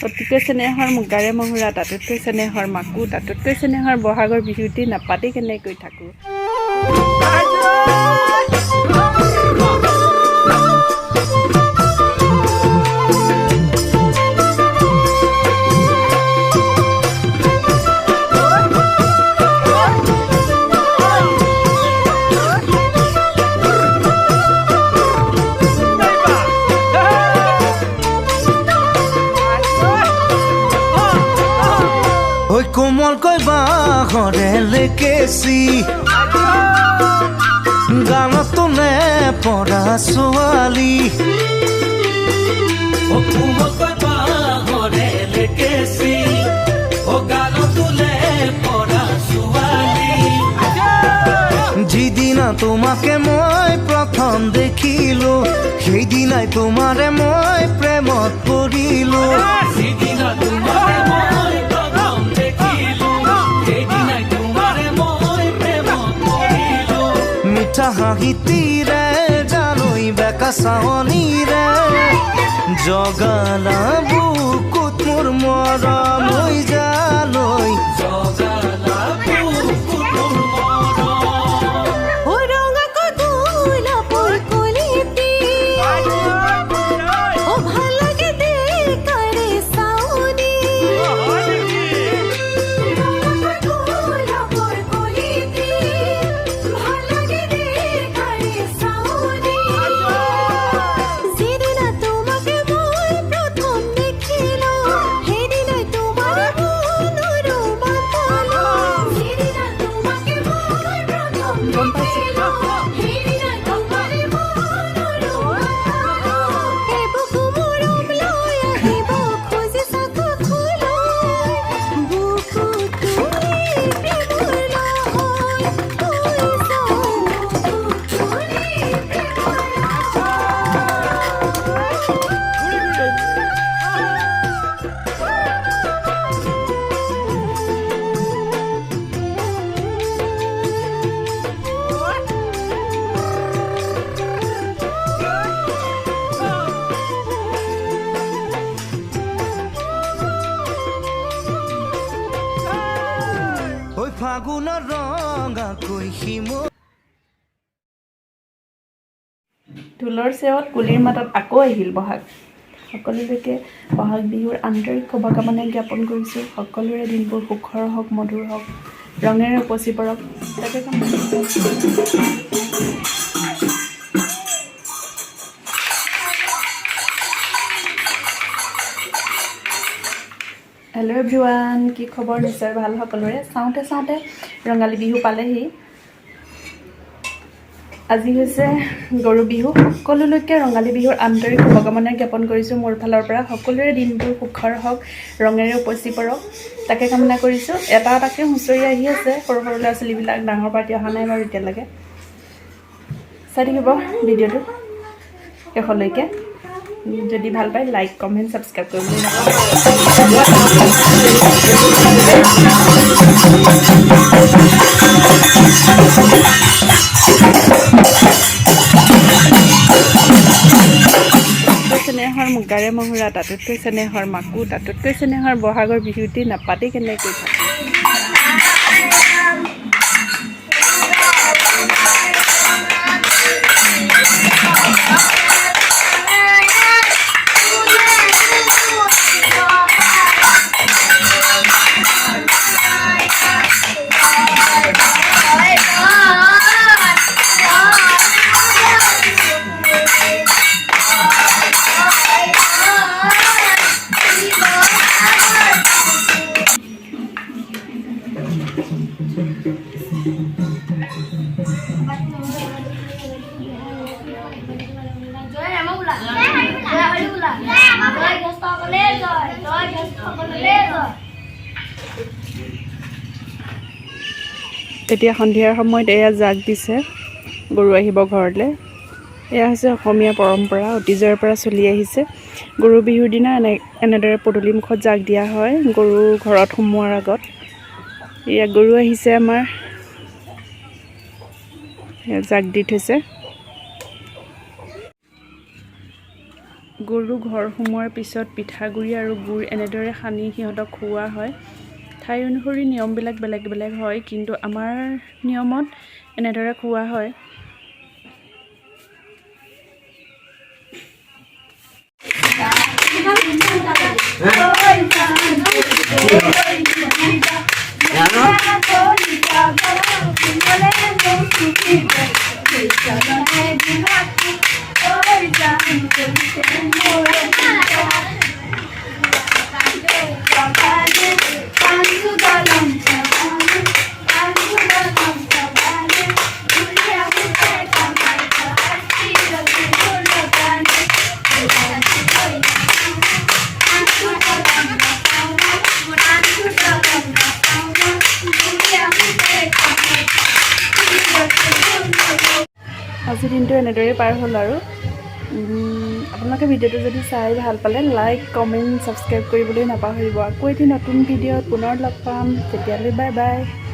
অতিকৈ চেনেহৰ মুগাৰে মহুৰা তাতোতকৈ চেনেহৰ মাকো তাতোতকৈ চেনেহৰ বহাগৰ বিহুটি নাপাতি কেনেকৈ থাকোঁ। কোমলকৈ বাঁহৰে লেকেচি গানত তোলে পৰা ছোৱালী কোমলকৈ বাঁহৰে লেকেচি গানত তোলে পৰা ছোৱালী যিদিনা তোমাকে মই প্ৰথম দেখিলো সেইদিনাই তোমাৰে মই প্ৰেমত পৰিলো যিদিনা তোমাৰে মই হাঁহিতিৰে জানৈ বেকা চাৱনীৰে জগালা বুকুত মোৰ মৰম হৈ জানৈ জগালা বুকুত মোৰ ফাগুনৰ ৰঙাকৈ হিমো ঢোলৰ চেৱত কুলিৰ মাতত আকৌ আহিল বহাগ। সকলোলৈকে বহাগ বিহুৰ আন্তৰিক শুভকামনা জ্ঞাপন কৰিছোঁ। সকলোৰে দিনবোৰ সুখৰ হওক, মধুৰ হওক, ৰঙেৰে উপচি পৰক। তাকে হেল্ল' এভৰিৱান, কি খবৰ? নিশ্চয় ভাল সকলোৰে। চাওঁতে চাওঁতে ৰঙালী বিহু পালেহি। আজি হৈছে গৰু বিহু। সকলোলৈকে ৰঙালী বিহুৰ আন্তৰিক শুভকামনা জ্ঞাপন কৰিছোঁ মোৰ ফালৰ পৰা। সকলোৰে দিনবোৰ সুখৰ হওক, ৰঙেৰে উপচি পৰক, তাকে কামনা কৰিছোঁ। এটা এটাকৈ হুঁচৰি আহি আছে, সৰু সৰু ল'ৰা ছোৱালীবিলাক। ডাঙৰ পাৰ্টি অহা নাই বাৰু এতিয়ালৈকে। চাই থাকিব ভিডিঅ'টো শেষলৈকে। যদি ভাল পায় লাইক, কমেণ্ট, ছাবস্ক্ৰাইব কৰিবলৈ নাপাহৰিব। চেনেহৰ মুগাৰে মহুৰা তাতোতকৈ চেনেহৰ মাকো তাতোতকৈ চেনেহৰ বহাগৰ বিহুটি নাপাতি কেনেকৈ থাকোঁ। এতিয়া সন্ধিয়াৰ সময়ত এয়া জাক দিছে, গৰু আহিব ঘৰলৈ। এয়া হৈছে অসমীয়া পৰম্পৰা, অতীজৰে পৰা চলি আহিছে। গৰু বিহুৰ দিনা এনেদৰে পদূলিমুখত জাক দিয়া হয় গৰু ঘৰত সোমোৱাৰ আগত। এয়া গৰু আহিছে আমাৰ, জাক দি থৈছে। গৰু ঘৰ সোমোৱাৰ পিছত পিঠাগুড়ি আৰু গুড় এনেদৰে সানি সিহঁতক খুওৱা হয়। ঠাই অনুসৰি নিয়মবিলাক বেলেগ বেলেগ হয়, কিন্তু আমাৰ নিয়মত এনেদৰে খুওৱা হয়। আজিৰ দিনটো এনেদৰেই পাৰ হ'ল আৰু আপোনালোকে ভিডিঅ'টো যদি চাই ভাল পালে লাইক, কমেণ্ট, ছাবস্ক্ৰাইব কৰিবলৈ নাপাহৰিব। আকৌ এটি নতুন ভিডিঅ'ত পুনৰ লগ পাম। তেতিয়ালৈ বাই বাই।